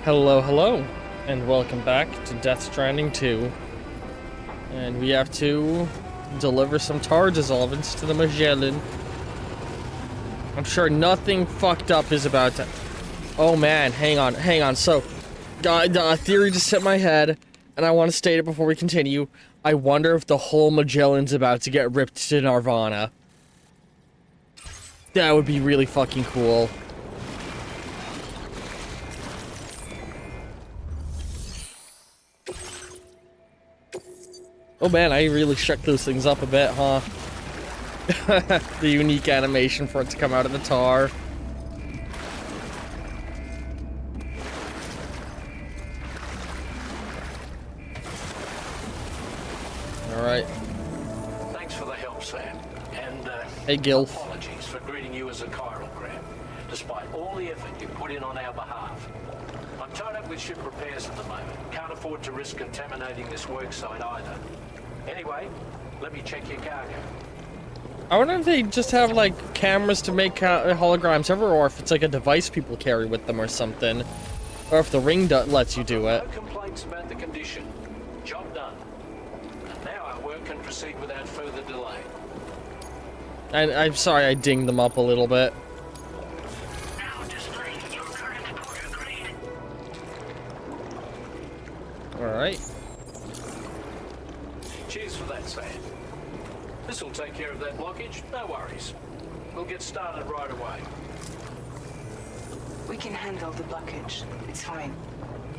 Hello, hello, and welcome back to Death Stranding 2. And we have to deliver some tar dissolvents to the Magellan. I'm sure nothing fucked up is about to... Oh man, hang on. So, a theory just hit my head, and I want to state it before we continue. I wonder if the whole Magellan's about to get ripped to Nirvana. That would be really fucking cool. Oh man, I really shook those things up a bit, huh? The unique animation for it to come out of the tar. Alright. Thanks for the help, Sam. And, hey, Gil. Apologies for greeting you as a chiral grab, despite all the effort you put in on our behalf. I'm tied up with ship repairs at the moment. Can't afford to risk contaminating this work site either. Anyway, let me check your cargo. I wonder if they just have, like, cameras to make holograms everywhere, or if it's like a device people carry with them or something. Or if the ring lets you do it. No complaints about the condition. Job done. And now our work can proceed without further delay. And I'm sorry I dinged them up a little bit. Now displaying your current order grade. Alright. Cheers for that, Sam. This'll take care of that blockage, no worries. We'll get started right away. We can handle the blockage. It's fine.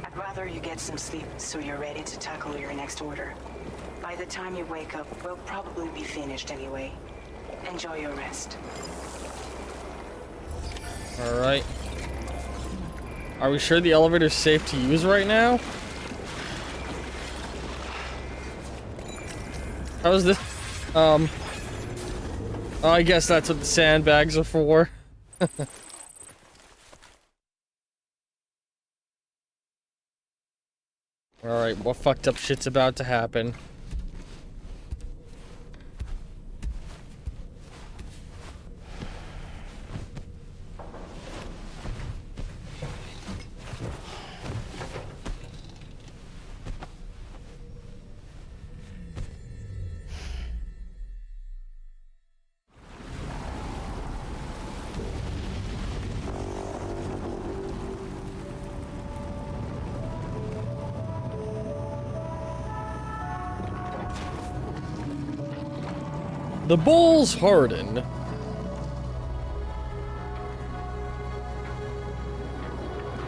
I'd rather you get some sleep so you're ready to tackle your next order. By the time you wake up, we'll probably be finished anyway. Enjoy your rest. Alright. Are we sure the elevator's safe to use right now? How is this? Oh, I guess that's what the sandbags are for. Alright, what fucked up shit's about to happen? The balls harden.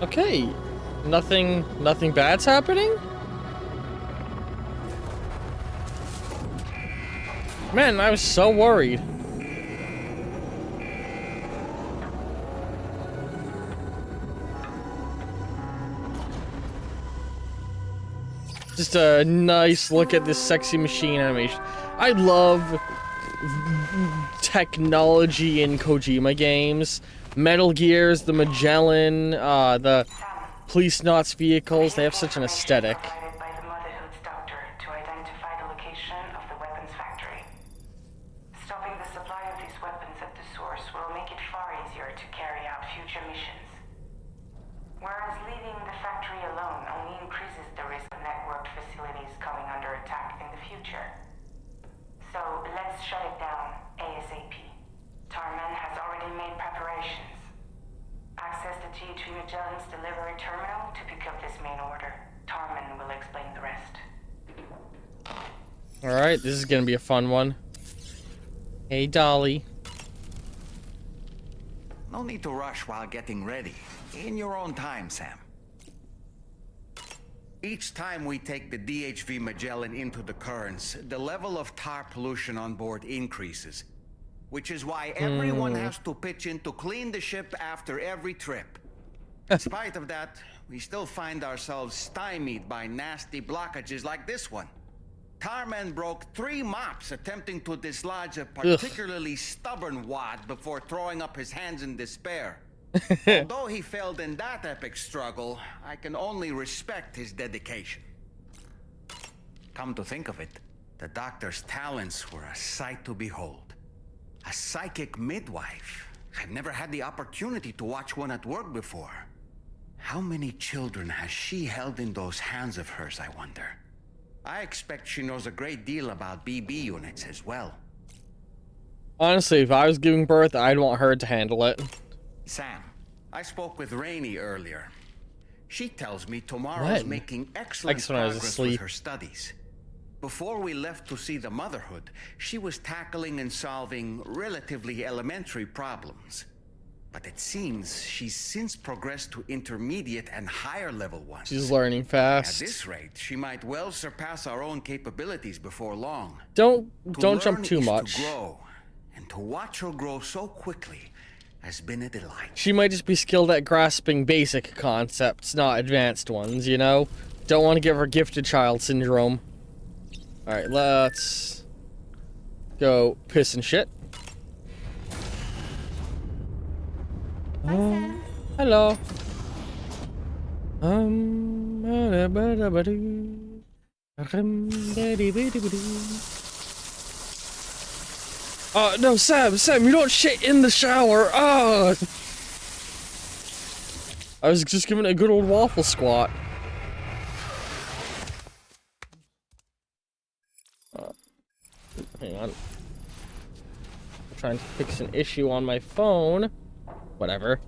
Okay. Nothing bad's happening? Man, I was so worried. Just a nice look at this sexy machine animation. I love technology in Kojima games. Metal Gears, the Magellan, the Police Knots vehicles, they have such an aesthetic. By the Motherhood's doctor to identify the location of the weapons factory. Stopping the supply of these weapons at the source will make it far easier to carry out future missions. Whereas leaving the factory alone only increases the risk of networked facilities coming under attack in the future. So let's shut it down ASAP. Tarman has already made preparations. Access the T3 Magellan's delivery terminal to pick up this main order. Tarman will explain the rest. Alright, this is gonna be a fun one. Hey, Dolly. No need to rush while getting ready. In your own time, Sam. Each time we take the DHV Magellan into the currents, the level of tar pollution on board increases. Which is why everyone has to pitch in to clean the ship after every trip. In spite of that, we still find ourselves stymied by nasty blockages like this one. Tarman broke 3 mops attempting to dislodge a particularly stubborn wad before throwing up his hands in despair. Although he failed in that epic struggle, I can only respect his dedication. Come to think of it, the doctor's talents were a sight to behold. A psychic midwife. I've never had the opportunity to watch one at work before. How many children has she held in those hands of hers, I wonder? I expect she knows a great deal about BB units as well. Honestly, if I was giving birth, I'd want her to handle it. Sam, I spoke with Rainey earlier. She tells me Tomorrow's making excellent progress with her studies. Before we left to see the motherhood, she was tackling and solving relatively elementary problems. But it seems she's since progressed to intermediate and higher level ones. She's learning fast. At this rate, she might well surpass our own capabilities before long. Don't jump too much. To grow, and to watch her grow so quickly has been a delight. She might just be skilled at grasping basic concepts, not advanced ones, you know? Don't want to give her gifted child syndrome. Alright, let's go piss and shit. Hello. No, Sam, you don't shit in the shower. Oh. I was just giving it a good old waffle squat. Hang on. I'm trying to fix an issue on my phone. Whatever.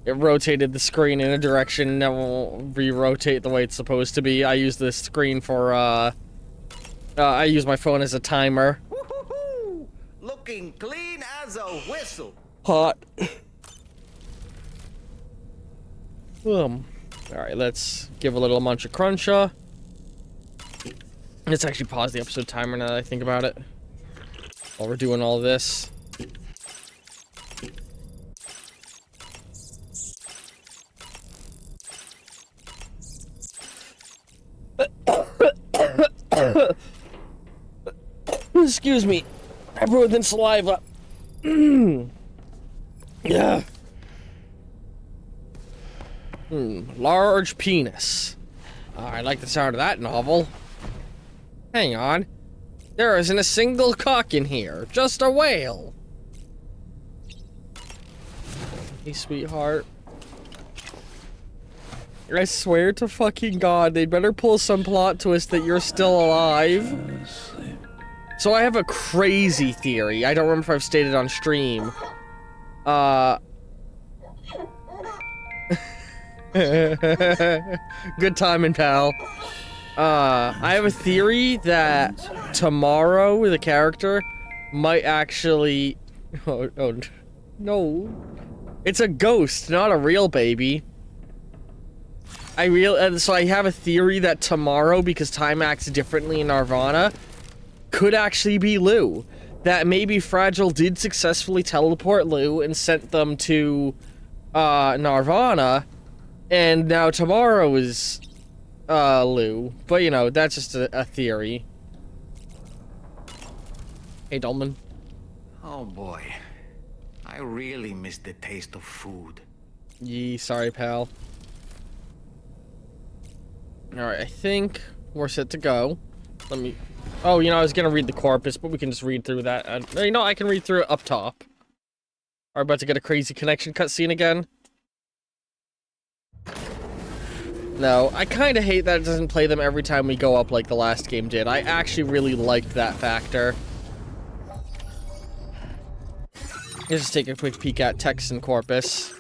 It rotated the screen in a direction and that won't re-rotate the way it's supposed to be. I use this screen for, I use my phone as a timer. Woo-hoo-hoo! Looking clean as a whistle. Hot. Alright, let's give a little munch of cruncha. Let's actually pause the episode timer now that I think about it. While we're doing all this. Excuse me. I breathed in saliva. Yeah. Large penis. I like the sound of that novel. Hang on. There isn't a single cock in here. Just a whale. Hey, sweetheart. I swear to fucking God, they'd better pull some plot twist that you're still alive. So I have a crazy theory. I don't remember if I've stated on stream. Good timing, pal. I have a theory that Tomorrow, the character, might actually... Oh, no. It's a ghost, not a real baby. So I have a theory that Tomorrow, because time acts differently in Nirvana, could actually be Lou. That maybe Fragile did successfully teleport Lou and sent them to Nirvana, and now Tomorrow is Lou. But you know, that's just a theory. Hey, Dolman. Oh boy, I really miss the taste of food. Yee, sorry, pal. Alright, I think we're set to go. Let me... Oh, you know, I was gonna read the corpus, but we can just read through that. You know, I can read through it up top. Are about to get a crazy connection cutscene again? No, I kinda hate that it doesn't play them every time we go up like the last game did. I actually really liked that factor. Let's just take a quick peek at text and corpus.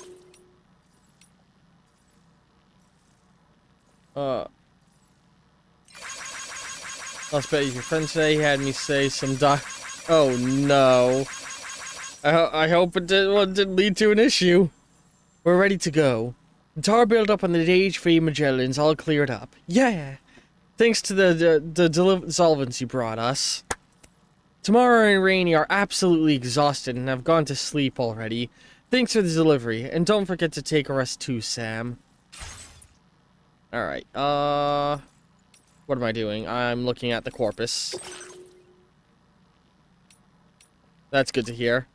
I'll bet your friend today had me say some Oh no. I hope it didn't lead to an issue. We're ready to go. The tar buildup on the DHV Magellan's all cleared up. Yeah. Thanks to the solvents you brought us. Tomorrow and Rainey are absolutely exhausted and have gone to sleep already. Thanks for the delivery, and don't forget to take a rest too, Sam. Alright, what am I doing? I'm looking at the corpus. That's good to hear.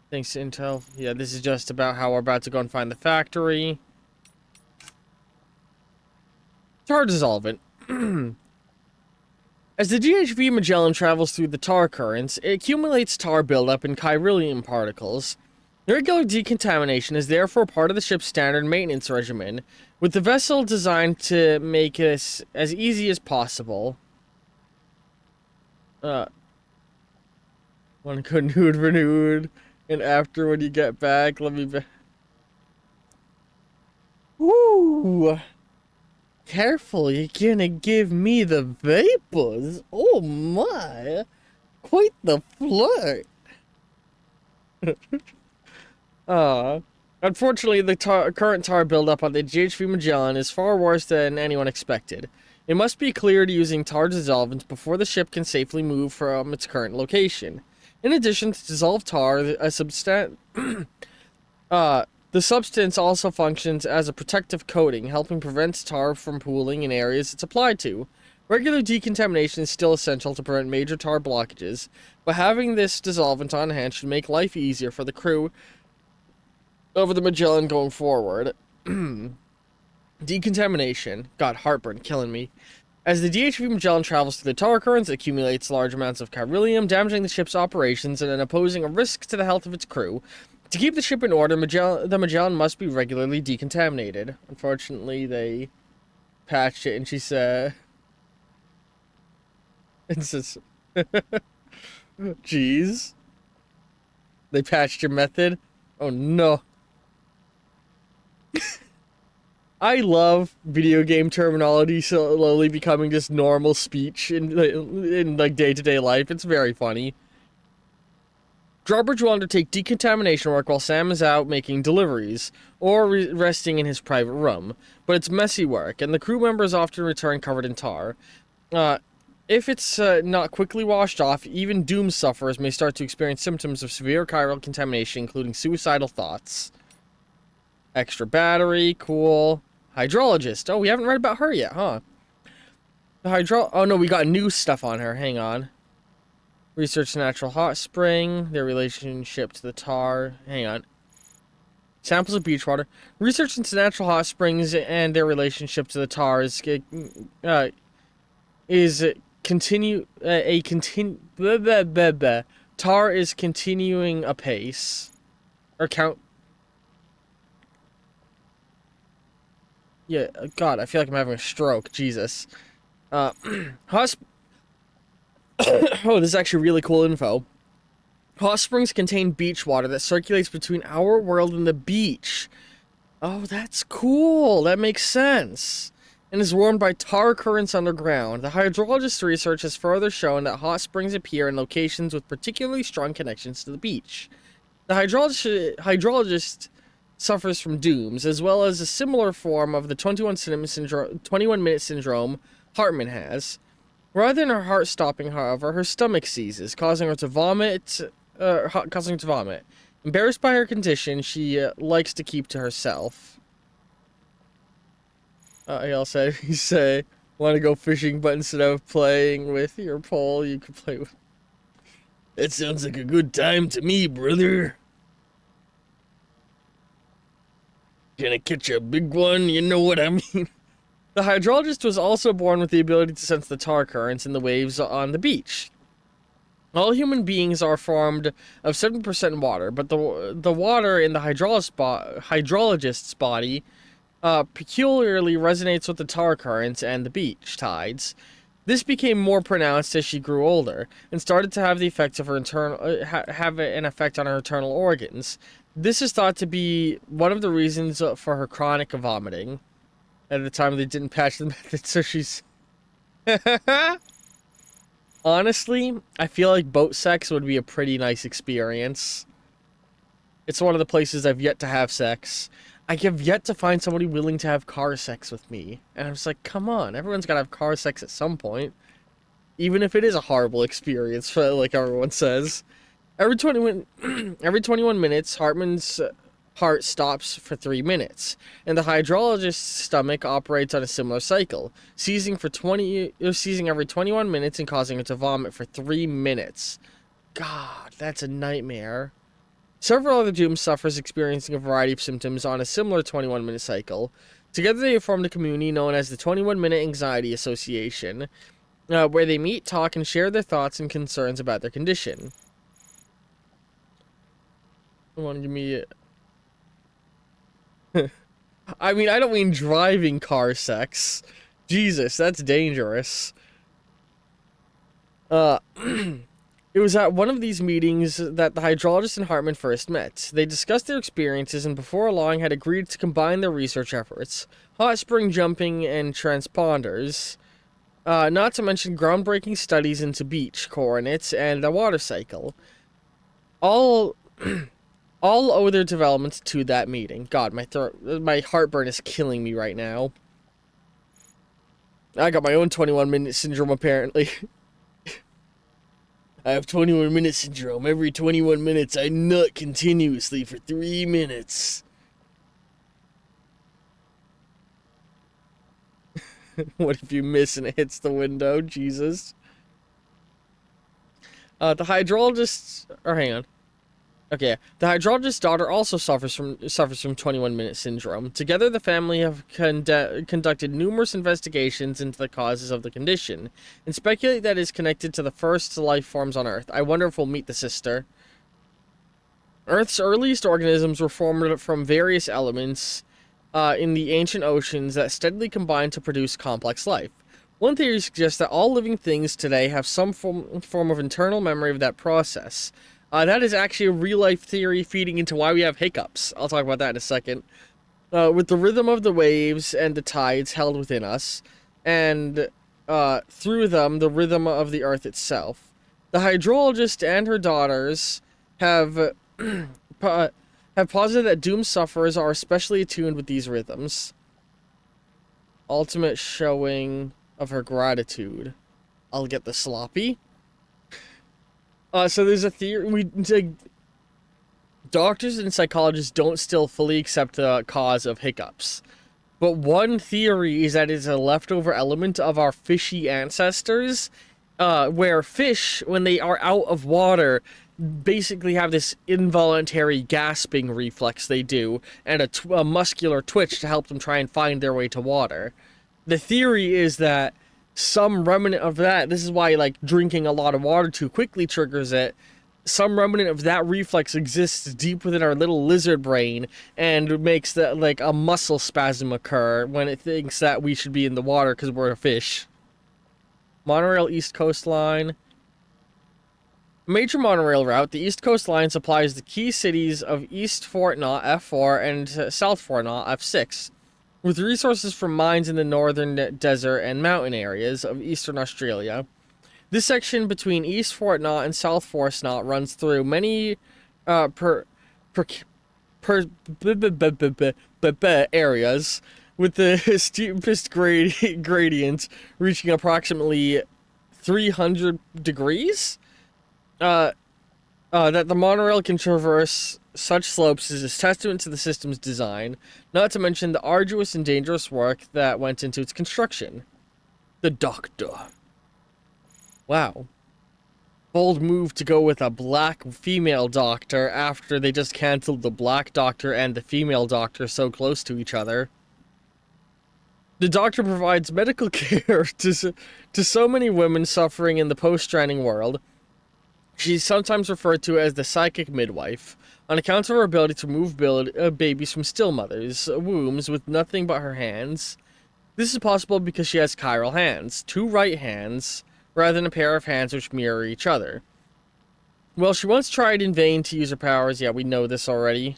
Thanks to Intel. Yeah, this is just about how we're about to go and find the factory. Charge is solvent. As the GHV Magellan travels through the tar currents, it accumulates tar buildup in chiralium particles. Regular decontamination is therefore part of the ship's standard maintenance regimen, with the vessel designed to make this as easy as possible. One good nude renewed, and after when you get back, let me Woo! Careful, you're gonna give me the vapors. Oh my! Quite the flirt. Unfortunately, the current tar buildup on the GHV Magellan is far worse than anyone expected. It must be cleared using tar dissolvent before the ship can safely move from its current location. In addition to dissolved tar, the substance also functions as a protective coating, helping prevent tar from pooling in areas it's applied to. Regular decontamination is still essential to prevent major tar blockages, but having this dissolvent on hand should make life easier for the crew over the Magellan going forward. Decontamination. God, heartburn killing me. As the DHV Magellan travels through the tar currents, it accumulates large amounts of chiralium, damaging the ship's operations and then posing a risk to the health of its crew. To keep the ship in order, the Magellan must be regularly decontaminated. Unfortunately, they patched it, and she said... It's just... Jeez. They patched your method? Oh, no. I love video game terminology slowly becoming just normal speech in like day-to-day life. It's very funny. Drawbridge will undertake decontamination work while Sam is out making deliveries, or resting in his private room. But it's messy work, and the crew members often return covered in tar. If it's not quickly washed off, even Doom sufferers may start to experience symptoms of severe chiral contamination, including suicidal thoughts. Extra battery, cool. Hydrologist. Oh, we haven't read about her yet, huh? Oh no, we got new stuff on her. Hang on. Research natural hot spring, their relationship to the tar. Hang on. Samples of beach water. Research into natural hot springs and their relationship to the tar tar is continuing apace. Or count. Yeah, God, I feel like I'm having a stroke. Jesus. Oh, this is actually really cool info. Hot springs contain beach water that circulates between our world and the beach. Oh, that's cool. That makes sense. And is warmed by tar currents underground. The hydrologist's research has further shown that hot springs appear in locations with particularly strong connections to the beach. The hydrologist suffers from dooms, as well as a similar form of the 21-minute syndrome Hartman has. Rather than her heart stopping, however, her stomach seizes, causing her to vomit. Embarrassed by her condition, she likes to keep to herself. He said, want to go fishing, but instead of playing with your pole, you could play with... That sounds like a good time to me, brother. Gonna catch a big one, you know what I mean? The hydrologist was also born with the ability to sense the tar currents in the waves on the beach. All human beings are formed of 7% water, but the water in the hydrologist's body peculiarly resonates with the tar currents and the beach tides. This became more pronounced as she grew older, and started to have the effects of her have an effect on her internal organs. This is thought to be one of the reasons for her chronic vomiting. At the time, they didn't patch the method, so she's... Honestly, I feel like boat sex would be a pretty nice experience. It's one of the places I've yet to have sex. I have yet to find somebody willing to have car sex with me. And I'm just like, come on, everyone's gotta have car sex at some point. Even if it is a horrible experience, like everyone says. Every 21 minutes, Hartman's heart stops for 3 minutes, and the hydrologist's stomach operates on a similar cycle, seizing every 21 minutes and causing it to vomit for 3 minutes. God, that's a nightmare. Several other Doom sufferers experiencing a variety of symptoms on a similar 21-minute cycle. Together they have formed a community known as the 21-Minute Anxiety Association. where they meet, talk, and share their thoughts and concerns about their condition. You want to give me... I mean, I don't mean driving car sex. Jesus, that's dangerous. It was at one of these meetings that the hydrologist and Hartman first met. They discussed their experiences and before long had agreed to combine their research efforts. Hot spring jumping and transponders. Not to mention groundbreaking studies into beach coordinates and the water cycle. All owe their developments to that meeting. God, my heartburn is killing me right now. I got my own 21-minute syndrome, apparently. I have 21-minute syndrome. Every 21 minutes, I nut continuously for 3 minutes. What if you miss and it hits the window? Jesus. The hydrologist... Or hang on. Okay, the hydrologist's daughter also suffers from 21-minute syndrome. Together, the family have conducted numerous investigations into the causes of the condition, and speculate that it is connected to the first life forms on Earth. I wonder if we'll meet the sister. Earth's earliest organisms were formed from various elements in the ancient oceans that steadily combined to produce complex life. One theory suggests that all living things today have some form of internal memory of that process. That is actually a real-life theory feeding into why we have hiccups. I'll talk about that in a second. With the rhythm of the waves and the tides held within us, and through them, the rhythm of the earth itself. The hydrologist and her daughters have posited that doomed sufferers are especially attuned with these rhythms. Ultimate showing of her gratitude. I'll get the sloppy. So there's a theory, doctors and psychologists don't still fully accept the cause of hiccups. But one theory is that it's a leftover element of our fishy ancestors, where fish, when they are out of water, basically have this involuntary gasping reflex they do, and a muscular twitch to help them try and find their way to water. The theory is that some remnant of that, this is why, like, drinking a lot of water too quickly triggers it, some remnant of that reflex exists deep within our little lizard brain and makes that, like, a muscle spasm occur when it thinks that we should be in the water because we're a fish. Monorail East Coast Line. Major monorail route, the East Coast Line supplies the key cities of East Fort Knott, F4, and South Fort Knott, F6. With resources from mines in the northern desert and mountain areas of eastern Australia. This section between East Fort Knott and South Fort Knott runs through many areas, with the steepest gradient reaching approximately 300 degrees. That the monorail can traverse such slopes is a testament to the system's design, not to mention the arduous and dangerous work that went into its construction. The Doctor. Wow. Bold move to go with a black female doctor after they just cancelled the black doctor and the female doctor so close to each other. The Doctor provides medical care to so many women suffering in the post-Stranding world. She's sometimes referred to as the psychic midwife, on account of her ability to move babies from still mothers' wombs with nothing but her hands. This is possible because she has chiral hands, 2 right hands, rather than a pair of hands which mirror each other. Well, she once tried in vain to use her powers. Yeah, we know this already.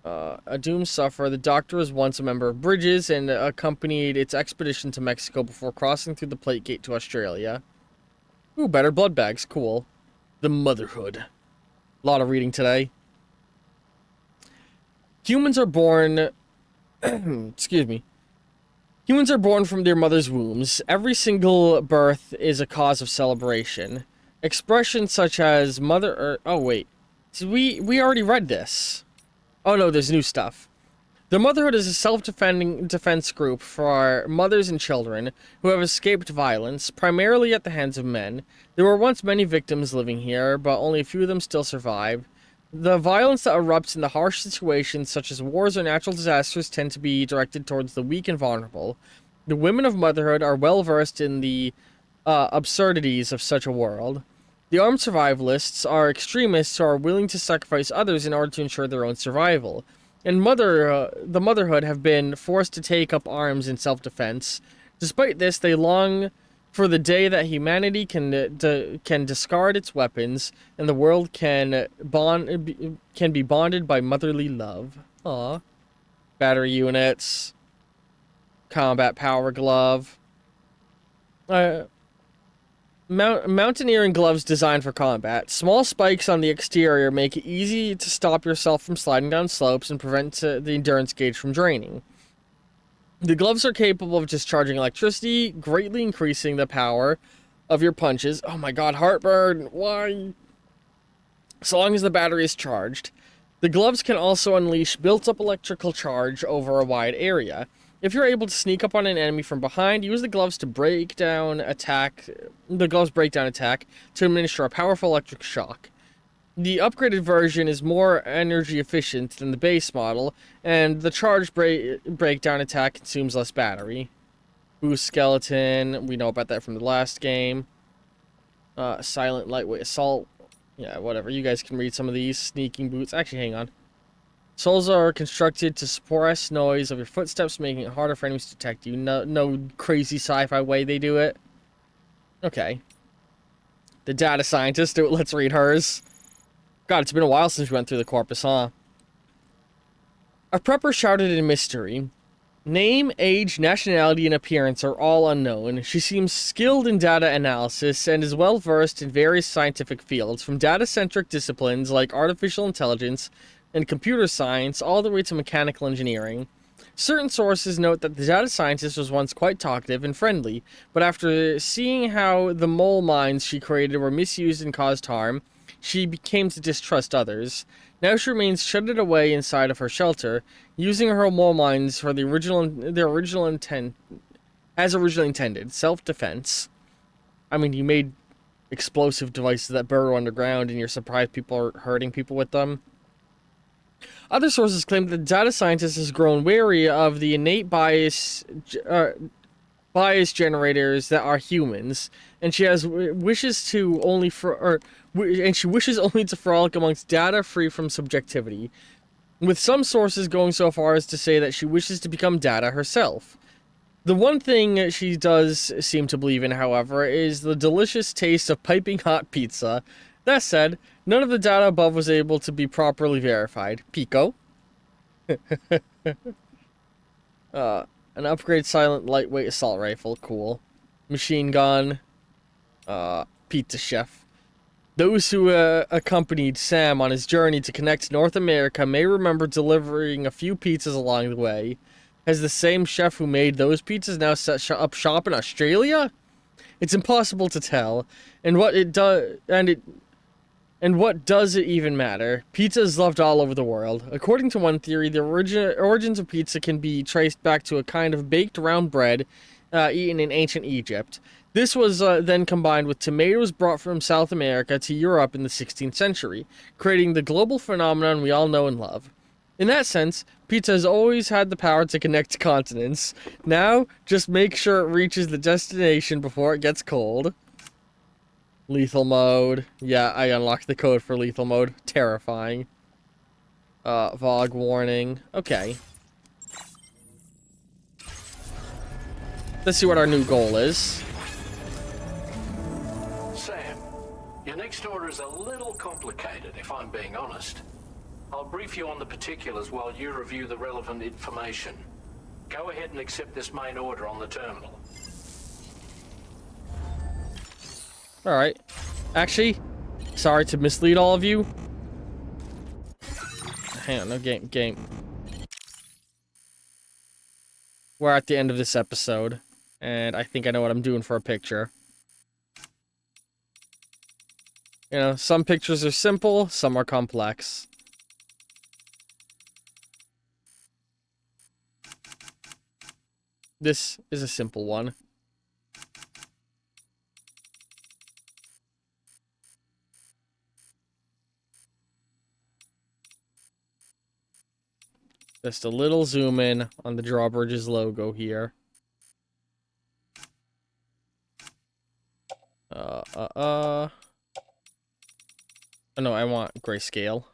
A doomed sufferer, the Doctor was once a member of Bridges and accompanied its expedition to Mexico before crossing through the Plate Gate to Australia. Ooh, better blood bags, cool. The Motherhood. A lot of reading today. Humans are born... excuse me. Humans are born from their mother's wombs. Every single birth is a cause of celebration. Expressions such as mother... oh, wait. So we already read this. Oh, no, there's new stuff. The Motherhood is a self-defense group for mothers and children who have escaped violence, primarily at the hands of men. There were once many victims living here, but only a few of them still survive. The violence that erupts in the harsh situations such as wars or natural disasters tend to be directed towards the weak and vulnerable. The women of motherhood are well versed in the absurdities of such a world. The armed survivalists are extremists who are willing to sacrifice others in order to ensure their own survival. And the motherhood have been forced to take up arms in self-defense. Despite this, they long for the day that humanity can discard its weapons and the world can be bonded by motherly love. Aw. Battery units, combat power glove. Mountaineering gloves designed for combat. Small spikes on the exterior make it easy to stop yourself from sliding down slopes and prevent the endurance gauge from draining. The gloves are capable of discharging electricity, greatly increasing the power of your punches. Oh my god, heartburn! Why? So long as the battery is charged. The gloves can also unleash built-up electrical charge over a wide area. If you're able to sneak up on an enemy from behind, use the gloves break down attack to administer a powerful electric shock. The upgraded version is more energy efficient than the base model, and the charge breakdown attack consumes less battery. Boost skeleton, we know about that from the last game. Silent lightweight assault. Yeah, whatever. You guys can read some of these. Sneaking boots. Actually, hang on. Soles are constructed to suppress noise of your footsteps, making it harder for enemies to detect you. No crazy sci-fi way they do it. Okay. The data scientist. Let's read hers. God, it's been a while since we went through the corpus, huh? A prepper shouted in mystery. Name, age, nationality, and appearance are all unknown. She seems skilled in data analysis and is well versed in various scientific fields, from data-centric disciplines like artificial intelligence and computer science all the way to mechanical engineering. Certain sources note that the data scientist was once quite talkative and friendly, but after seeing how the mole mines she created were misused and caused harm, she came to distrust others. Now she remains shuttered away inside of her shelter, using her mole mines for the original intent, as originally intended, self-defense. I mean, you made explosive devices that burrow underground, and you're surprised people are hurting people with them. Other sources claim that the data scientist has grown wary of the innate bias generators that are humans, and she wishes only to frolic amongst data free from subjectivity, with some sources going so far as to say that she wishes to become data herself. The one thing she does seem to believe in, however, is the delicious taste of piping hot pizza. That said, none of the data above was able to be properly verified. Pico. An upgrade silent lightweight assault rifle. Cool. Machine gun. Pizza chef. Those who accompanied Sam on his journey to connect North America may remember delivering a few pizzas along the way. Has the same chef who made those pizzas now set up shop in Australia? It's impossible to tell, and what does it even matter? Pizza is loved all over the world. According to one theory, the origins of pizza can be traced back to a kind of baked round bread eaten in ancient Egypt. This was then combined with tomatoes brought from South America to Europe in the 16th century, creating the global phenomenon we all know and love. In that sense, pizza has always had the power to connect continents. Now, just make sure it reaches the destination before it gets cold. Lethal mode. Yeah, I unlocked the code for lethal mode. Terrifying. Vog warning. Okay. Let's see what our new goal is. Sam, your next order is a little complicated, if I'm being honest. I'll brief you on the particulars while you review the relevant information. Go ahead and accept this main order on the terminal. Alright. Actually, sorry to mislead all of you. Hang on, no game. We're at the end of this episode, and I think I know what I'm doing for a picture. You know, some pictures are simple, some are complex. This is a simple one. Just a little zoom in on the Drawbridge's logo here. Oh, no, I want grayscale.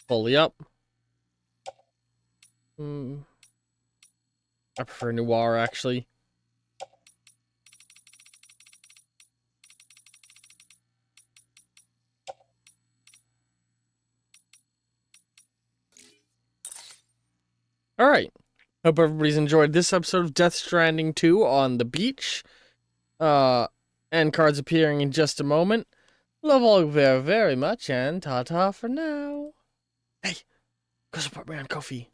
Fully up. I prefer noir, actually. Alright. Hope everybody's enjoyed this episode of Death Stranding 2 on the beach. End cards appearing in just a moment. Love all very, very much, and ta-ta for now. Hey, go support me on Ko-fi.